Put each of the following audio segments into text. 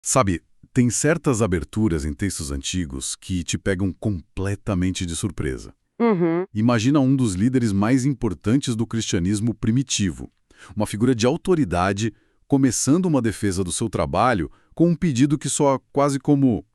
Sabe, tem certas aberturas em textos antigos que te pegam completamente de surpresa. Uhum. Imagina um dos líderes mais importantes do cristianismo primitivo, uma figura de autoridade começando uma defesa do seu trabalho com um pedido que soa quase como,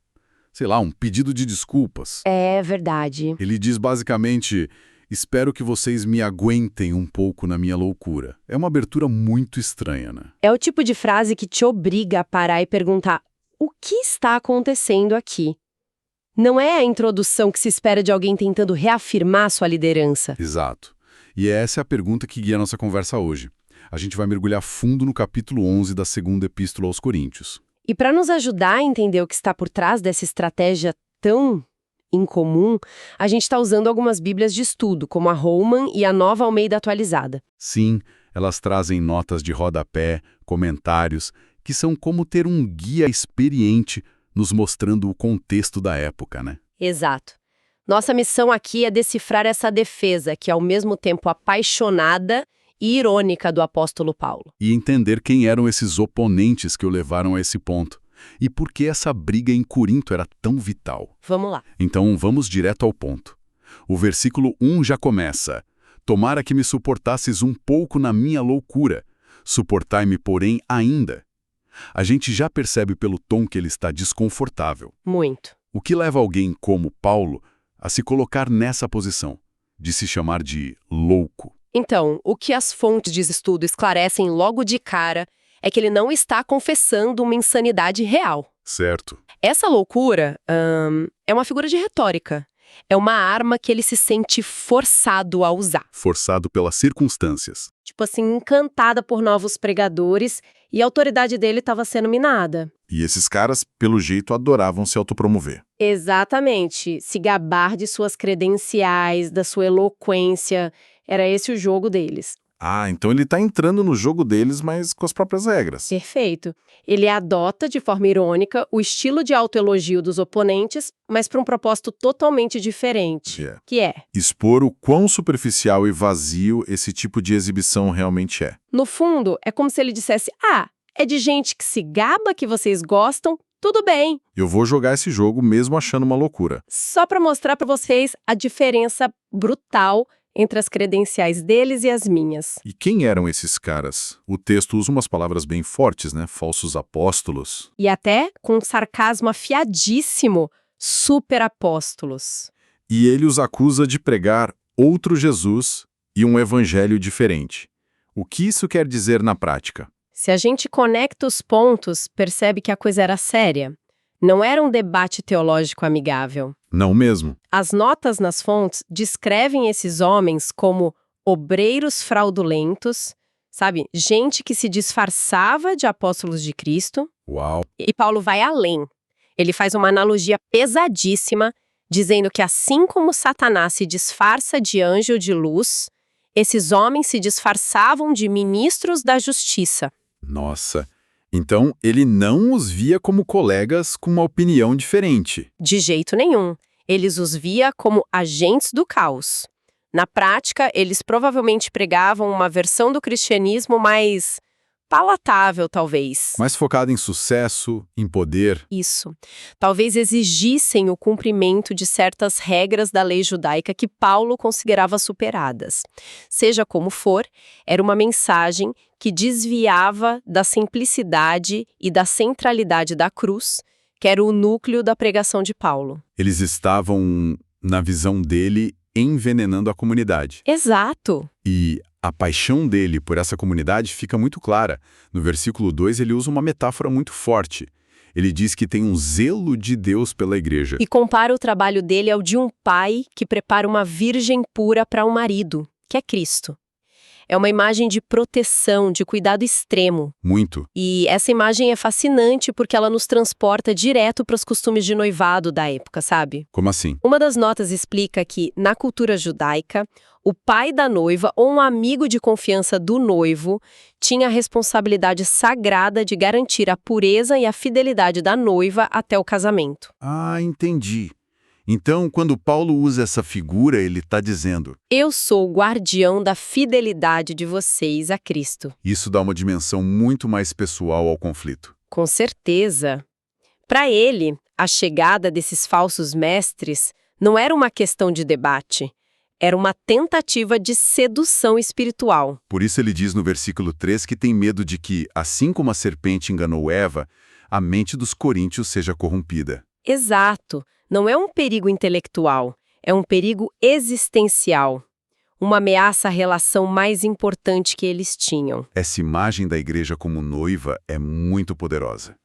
sei lá, um pedido de desculpas. É verdade. Ele diz basicamente: espero que vocês me aguentem um pouco na minha loucura. É uma abertura muito estranha, né? É o tipo de frase que te obriga a parar e perguntar: o que está acontecendo aqui? Não é a introdução que se espera de alguém tentando reafirmar sua liderança. Exato. E essa é a pergunta que guia a nossa conversa hoje. A gente vai mergulhar fundo no capítulo 11 da segunda epístola aos Coríntios. E para nos ajudar a entender o que está por trás dessa estratégia tão incomum, a gente está usando algumas bíblias de estudo, como a Holman e a Nova Almeida Atualizada. Sim, elas trazem notas de rodapé, comentários, que são como ter um guia experiente nos mostrando o contexto da época, né? Exato. Nossa missão aqui é decifrar essa defesa, que é ao mesmo tempo apaixonada e irônica do apóstolo Paulo. E entender quem eram esses oponentes que o levaram a esse ponto. E por que essa briga em Corinto era tão vital. Vamos lá. Então, vamos direto ao ponto. O versículo 1 já começa: tomara que me suportasses um pouco na minha loucura, suportai-me, porém, ainda. A gente já percebe pelo tom que ele está desconfortável. Muito. O que leva alguém como Paulo a se colocar nessa posição, de se chamar de louco? Então, o que as fontes de estudo esclarecem logo de cara é que ele não está confessando uma insanidade real. Certo. Essa loucura, é uma figura de retórica. É uma arma que ele se sente forçado a usar. Forçado pelas circunstâncias. Tipo assim, encantada por novos pregadores e a autoridade dele estava sendo minada. E esses caras, pelo jeito, adoravam se autopromover. Exatamente. Se gabar de suas credenciais, da sua eloquência. Era esse o jogo deles. Ah, então ele tá entrando no jogo deles, mas com as próprias regras. Perfeito. Ele adota, de forma irônica, o estilo de autoelogio dos oponentes, mas para um propósito totalmente diferente, Yeah. que é, Expor o quão superficial e vazio esse tipo de exibição realmente é. no fundo, é como se ele dissesse: ah, é de gente que se gaba que vocês gostam, tudo bem. Eu vou jogar esse jogo mesmo achando uma loucura. Só para mostrar para vocês a diferença brutal entre as credenciais deles e as minhas. E quem eram esses caras? O texto usa umas palavras bem fortes, né? Falsos apóstolos. E até com um sarcasmo afiadíssimo, superapóstolos. E ele os acusa de pregar outro Jesus e um evangelho diferente. O que isso quer dizer na prática? Se a gente conecta os pontos, percebe que a coisa era séria. Não era um debate teológico amigável. Não mesmo. As notas nas fontes descrevem esses homens como obreiros fraudulentos, sabe? Gente que se disfarçava de apóstolos de Cristo. Uau. E Paulo vai além. Ele faz uma analogia pesadíssima, dizendo que assim como Satanás se disfarça de anjo de luz, esses homens se disfarçavam de ministros da justiça. Nossa. Então, ele não os via como colegas com uma opinião diferente. De jeito nenhum. Eles os via como agentes do caos. Na prática, eles provavelmente pregavam uma versão do cristianismo mais palatável, talvez. Mais focado em sucesso, em poder. Isso. Talvez exigissem o cumprimento de certas regras da lei judaica que Paulo considerava superadas. Seja como for, era uma mensagem que desviava da simplicidade e da centralidade da cruz, que era o núcleo da pregação de Paulo. Eles estavam, na visão dele, envenenando a comunidade. Exato. E a paixão dele por essa comunidade fica muito clara. No versículo 2, ele usa uma metáfora muito forte. Ele diz que tem um zelo de Deus pela igreja. E compara o trabalho dele ao de um pai que prepara uma virgem pura para um marido, que é Cristo. É uma imagem de proteção, de cuidado extremo. Muito. E essa imagem é fascinante porque ela nos transporta direto para os costumes de noivado da época, sabe? Como assim? Uma das notas explica que, na cultura judaica, o pai da noiva ou um amigo de confiança do noivo tinha a responsabilidade sagrada de garantir a pureza e a fidelidade da noiva até o casamento. Ah, entendi. Então, quando Paulo usa essa figura, ele está dizendo: Eu sou o guardião da fidelidade de vocês a Cristo. isso dá uma dimensão muito mais pessoal ao conflito. Com certeza. Para ele, a chegada desses falsos mestres não era uma questão de debate, era uma tentativa de sedução espiritual. Por isso ele diz no versículo 3 que tem medo de que, assim como a serpente enganou Eva, a mente dos coríntios seja corrompida. Exato, não é um perigo intelectual, é um perigo existencial. Uma ameaça à relação mais importante que eles tinham. Essa imagem da igreja como noiva é muito poderosa.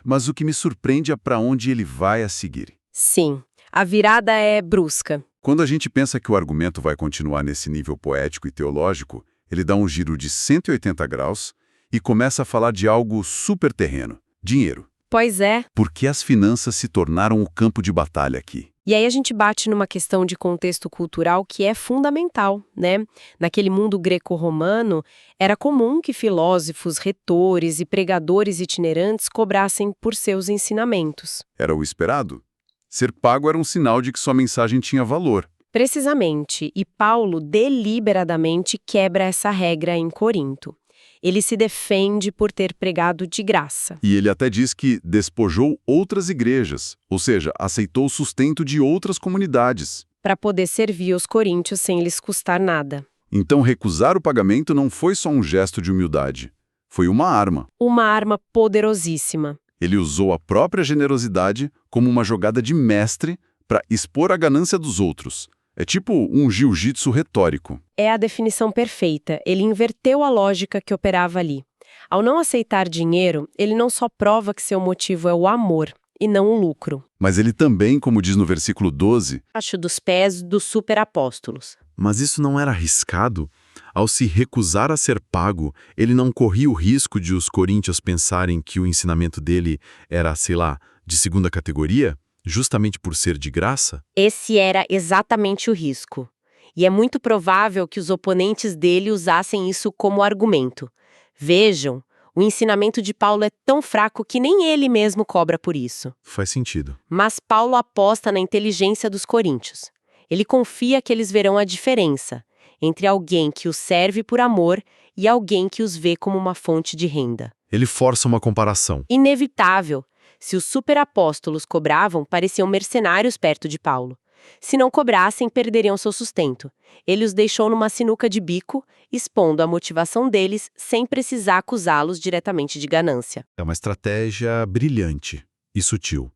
Mas o que me surpreende é para onde ele vai a seguir. Sim, a virada é brusca. Quando a gente pensa que o argumento vai continuar nesse nível poético e teológico, ele dá um giro de 180 graus e começa a falar de algo super terreno: dinheiro. Pois é. Por que as finanças se tornaram o campo de batalha aqui? E aí a gente bate numa questão de contexto cultural que é fundamental, né? Naquele mundo greco-romano, era comum que filósofos, retores e pregadores itinerantes cobrassem por seus ensinamentos. Era o esperado? Ser pago era um sinal de que sua mensagem tinha valor. Precisamente, e Paulo deliberadamente quebra essa regra em Corinto. Ele se defende por ter pregado de graça. E ele até diz que despojou outras igrejas, ou seja, aceitou o sustento de outras comunidades. Para poder servir os coríntios sem lhes custar nada. Então, recusar o pagamento não foi só um gesto de humildade. Foi uma arma. Uma arma poderosíssima. Ele usou a própria generosidade como uma jogada de mestre para expor a ganância dos outros. É tipo um jiu-jitsu retórico. É a definição perfeita. Ele inverteu a lógica que operava ali. Ao não aceitar dinheiro, ele não só prova que seu motivo é o amor e não o lucro. Mas ele também, como diz no versículo 12, Acho dos pés dos superapóstolos. Mas isso não era arriscado? Ao se recusar a ser pago, ele não corria o risco de os coríntios pensarem que o ensinamento dele era, sei lá, de segunda categoria? Justamente por ser de graça? Esse era exatamente o risco. E é muito provável que os oponentes dele usassem isso como argumento. Vejam, o ensinamento de Paulo é tão fraco que nem ele mesmo cobra por isso. Faz sentido. Mas Paulo aposta na inteligência dos coríntios. Ele confia que eles verão a diferença entre alguém que os serve por amor e alguém que os vê como uma fonte de renda. Ele força uma comparação. Inevitável. Se os superapóstolos cobravam, pareciam mercenários perto de Paulo. Se não cobrassem, perderiam seu sustento. Ele os deixou numa sinuca de bico, expondo a motivação deles sem precisar acusá-los diretamente de ganância. É uma estratégia brilhante e sutil.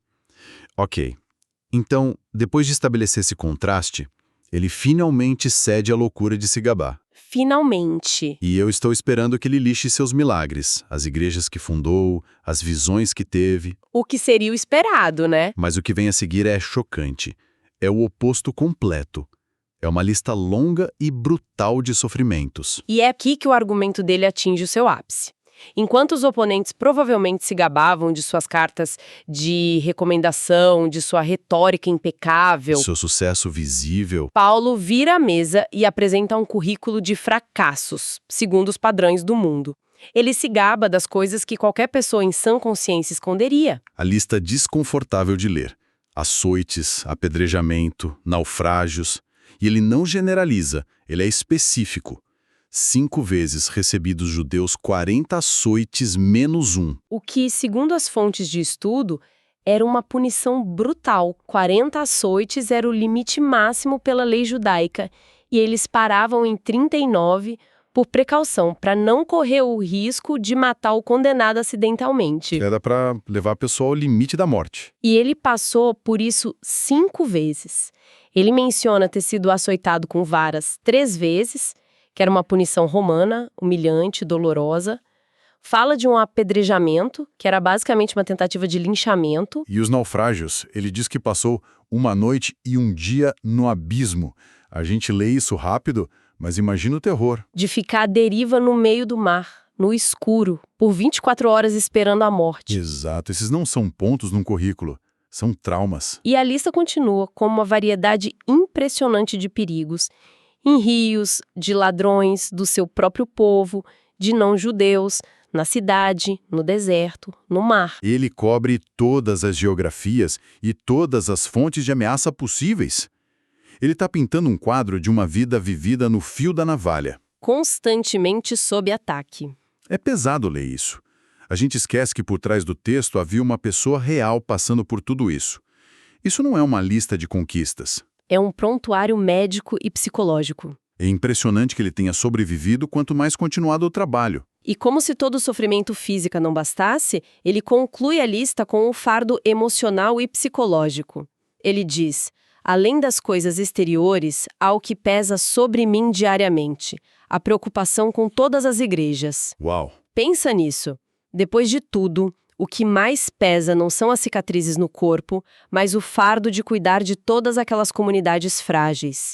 Ok. Então, depois de estabelecer esse contraste, ele finalmente cede à loucura de se gabar. Finalmente. E eu estou esperando que ele lixe seus milagres, as igrejas que fundou, as visões que teve. O que seria o esperado, né? Mas o que vem a seguir é chocante. É o oposto completo. É uma lista longa e brutal de sofrimentos. E é aqui que o argumento dele atinge o seu ápice. Enquanto os oponentes provavelmente se gabavam de suas cartas de recomendação, de sua retórica impecável, Seu sucesso visível. Paulo vira a mesa e apresenta um currículo de fracassos, segundo os padrões do mundo. Ele se gaba das coisas que qualquer pessoa em sã consciência esconderia. A lista desconfortável de ler. Açoites, apedrejamento, naufrágios. E ele não generaliza, ele é específico. 5 vezes recebi dos judeus 40 açoites menos 1. O que, segundo as fontes de estudo, era uma punição brutal. 40 açoites era o limite máximo pela lei judaica, e eles paravam em 39 por precaução, para não correr o risco de matar o condenado acidentalmente. Era para levar a pessoa ao limite da morte. E ele passou por isso 5 vezes. Ele menciona ter sido açoitado com varas 3 vezes, que era uma punição romana, humilhante, dolorosa. Fala de um apedrejamento, que era basicamente uma tentativa de linchamento. E os naufrágios, ele diz que passou uma noite e um dia no abismo. A gente lê isso rápido, mas imagina o terror. De ficar à deriva no meio do mar, no escuro, por 24 horas esperando a morte. Exato, esses não são pontos num currículo, são traumas. E a lista continua com uma variedade impressionante de perigos, em rios, de ladrões, do seu próprio povo, de não-judeus, na cidade, no deserto, no mar. Ele cobre todas as geografias e todas as fontes de ameaça possíveis. Ele está pintando um quadro de uma vida vivida no fio da navalha. Constantemente sob ataque. É pesado ler isso. A gente esquece que por trás do texto havia uma pessoa real passando por tudo isso. Isso não é uma lista de conquistas. É um prontuário médico e psicológico. É impressionante que ele tenha sobrevivido quanto mais continuado o trabalho. E como se todo o sofrimento físico não bastasse, ele conclui a lista com o fardo emocional e psicológico. Ele diz: além das coisas exteriores, há o que pesa sobre mim diariamente, a preocupação com todas as igrejas. Uau! Pensa nisso. Depois de tudo, o que mais pesa não são as cicatrizes no corpo, mas o fardo de cuidar de todas aquelas comunidades frágeis.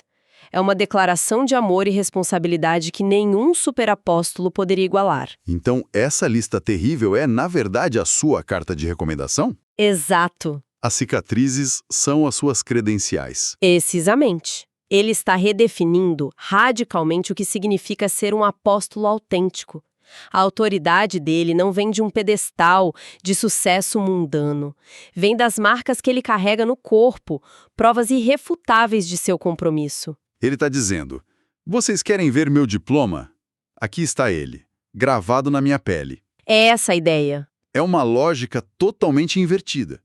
É uma declaração de amor e responsabilidade que nenhum superapóstolo poderia igualar. Então, essa lista terrível é, na verdade, a sua carta de recomendação? Exato. As cicatrizes são as suas credenciais. Precisamente. Ele está redefinindo radicalmente o que significa ser um apóstolo autêntico. A autoridade dele não vem de um pedestal de sucesso mundano. Vem das marcas que ele carrega no corpo, provas irrefutáveis de seu compromisso. Ele está dizendo: vocês querem ver meu diploma? Aqui está ele, gravado na minha pele. É essa a ideia. É uma lógica totalmente invertida.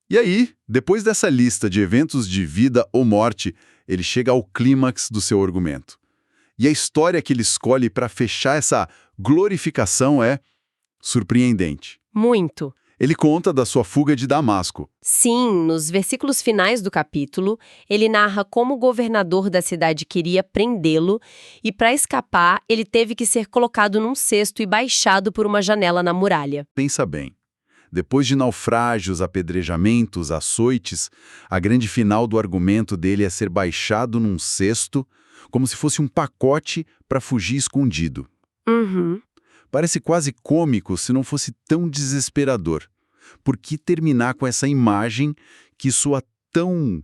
E aí, depois dessa lista de eventos de vida ou morte, ele chega ao clímax do seu argumento. E a história que ele escolhe para fechar essa glorificação é surpreendente. Muito. Ele conta da sua fuga de Damasco. Sim, nos versículos finais do capítulo, ele narra como o governador da cidade queria prendê-lo e, para escapar, ele teve que ser colocado num cesto e baixado por uma janela na muralha. Pensa bem. Depois de naufrágios, apedrejamentos, açoites, a grande final do argumento dele é ser baixado num cesto, como se fosse um pacote para fugir escondido. Uhum. Parece quase cômico se não fosse tão desesperador. Por que terminar com essa imagem que soa tão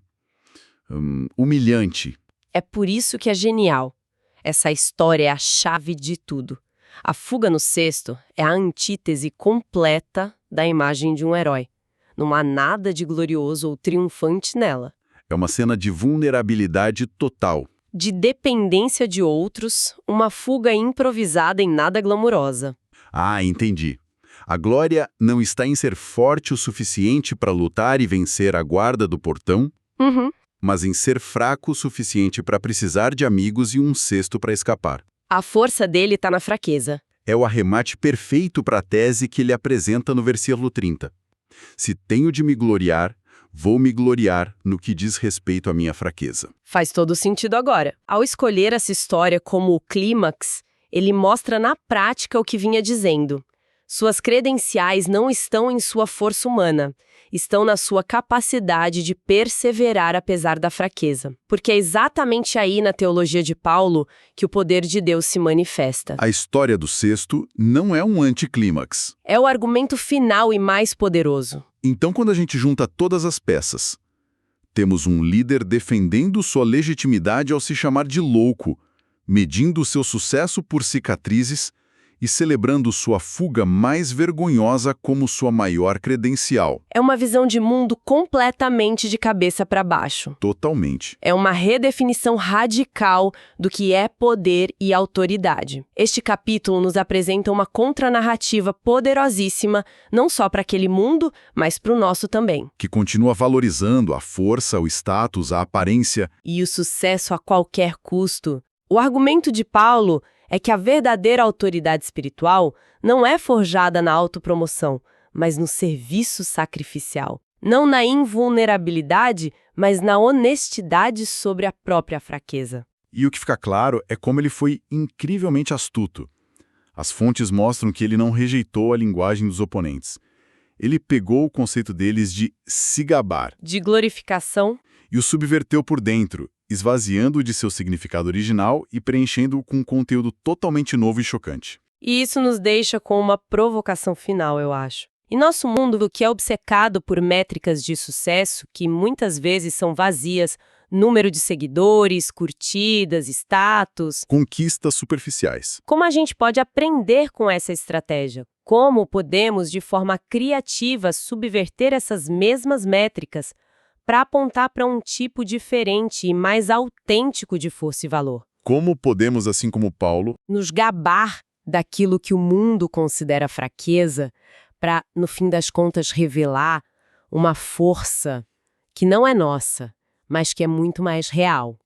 humilhante? É por isso que é genial. Essa história é a chave de tudo. A fuga no cesto é a antítese completa da imagem de um herói. Não há nada de glorioso ou triunfante nela. É uma cena de vulnerabilidade total. De dependência de outros, uma fuga improvisada em nada glamurosa. Ah, entendi. A glória não está em ser forte o suficiente para lutar e vencer a guarda do portão, Uhum. mas em ser fraco o suficiente para precisar de amigos e um cesto para escapar. A força dele está na fraqueza. É o arremate perfeito para a tese que ele apresenta no versículo 30. Se tenho de me gloriar, vou me gloriar no que diz respeito à minha fraqueza. Faz todo sentido agora. Ao escolher essa história como o clímax, ele mostra na prática o que vinha dizendo. Suas credenciais não estão em sua força humana, estão na sua capacidade de perseverar apesar da fraqueza. Porque é exatamente aí na teologia de Paulo que o poder de Deus se manifesta. A história do cesto não é um anticlímax. É o argumento final e mais poderoso. Então, quando a gente junta todas as peças, temos um líder defendendo sua legitimidade ao se chamar de louco, medindo seu sucesso por cicatrizes e celebrando sua fuga mais vergonhosa como sua maior credencial. É uma visão de mundo completamente de cabeça para baixo. Totalmente. É uma redefinição radical do que é poder e autoridade. Este capítulo nos apresenta uma contranarrativa poderosíssima, não só para aquele mundo, mas para o nosso também. Que continua valorizando a força, o status, a aparência. E o sucesso a qualquer custo. O argumento de Paulo é que a verdadeira autoridade espiritual não é forjada na autopromoção, mas no serviço sacrificial. Não na invulnerabilidade, mas na honestidade sobre a própria fraqueza. E o que fica claro é como ele foi incrivelmente astuto. As fontes mostram que ele não rejeitou a linguagem dos oponentes. Ele pegou o conceito deles de se gabar. De glorificação. E o subverteu por dentro, esvaziando-o de seu significado original e preenchendo-o com um conteúdo totalmente novo e chocante. E isso nos deixa com uma provocação final, eu acho. Em nosso mundo, que é obcecado por métricas de sucesso, que muitas vezes são vazias, número de seguidores, curtidas, status... Conquistas superficiais. Como a gente pode aprender com essa estratégia? Como podemos, de forma criativa, subverter essas mesmas métricas para apontar para um tipo diferente e mais autêntico de força e valor? Como podemos, assim como Paulo, Nos gabar daquilo que o mundo considera fraqueza para, no fim das contas, revelar uma força que não é nossa, mas que é muito mais real.